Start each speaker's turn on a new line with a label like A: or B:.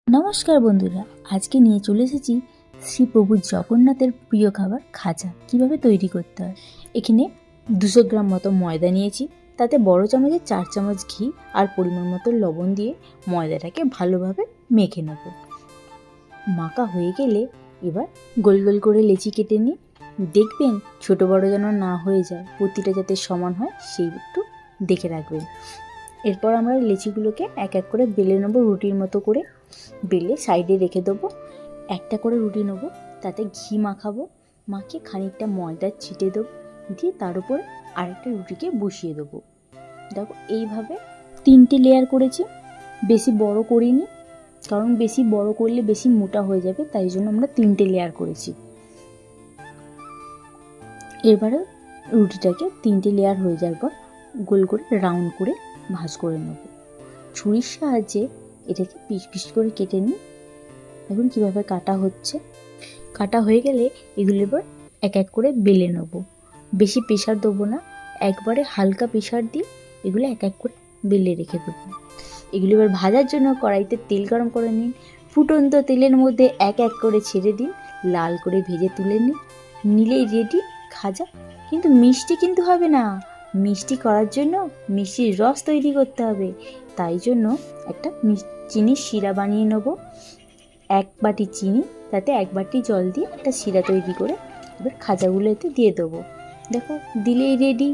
A: নমস্কার বন্ধুরা, আজকে নিয়ে চলে এসেছি শ্রী প্রভু জগন্নাথের প্রিয় খাবার খাজা কিভাবে তৈরি করতে হয়। এখানে 200 গ্রাম মতো ময়দা নিয়েছি, তাতে বড় চামচে 4 চামচ ঘি আর পরিমাণ মতো লবণ দিয়ে ময়দাটাকে ভালোভাবে মেখে নেব। মাখা হয়ে গেলে এবার গোল গোল করে লেচি কেটে নিই। দেখবেন ছোট বড় যেন না হয়ে যায়, প্রতিটা যাতে সমান হয় সেই একটু দেখে রাখবেন। এরপর আমরা লেচিগুলোকে এক এক করে বেলে নেব, রুটির মতো করে বেলে সাইডে রেখে দেবো। একটা করে রুটি নেব, তাতে ঘি মাখাবো, মাখিয়ে খানিকটা ময়দা ছিটে দেবো, দিয়ে তার উপরে আরেকটা রুটিকে বসিয়ে দেবো। দেখো এইভাবে 3টে লেয়ার করেছি, বেশি বড় করিনি, কারণ বেশি বড় করলে বেশি মোটা হয়ে যাবে, তাই জন্য আমরা 3টে লেয়ার করেছি। এবারে রুটিটাকে 3টে লেয়ার হয়ে যাওয়ার পর গোল করে রাউন্ড করে ভাঁজ করে নেব। ছুরির সাহায্যে এটাকে পিস পিস করে কেটে নিই। এখন কীভাবে কাটা হচ্ছে, কাটা হয়ে গেলে এগুলো এবার এক এক করে বেলে নেব। বেশি প্রেশার দেবো না, একবারে হালকা প্রেশার দিয়ে এগুলো এক এক করে বেলে রেখে দেবো। এগুলো এবার ভাজার জন্য কড়াইতে তেল গরম করে নিন। ফুটন্ত তেলের মধ্যে এক এক করে ছেড়ে দিন, লাল করে ভেজে তুলে নিলেই রেডি খাজা। কিন্তু মিষ্টি কিন্তু হবে না, মিষ্টি করার জন্য মিষ্টির রস তৈরি করতে হবে। তাই জন্য একটা চিনির শিরা বানিয়ে নেব। 1 বাটি চিনি, তাতে 1 বাটি জল দিয়ে একটা শিরা তৈরি করে এবার খাজাগুলো এতে দিয়ে দেবো। দেখো দিলেই রেডি।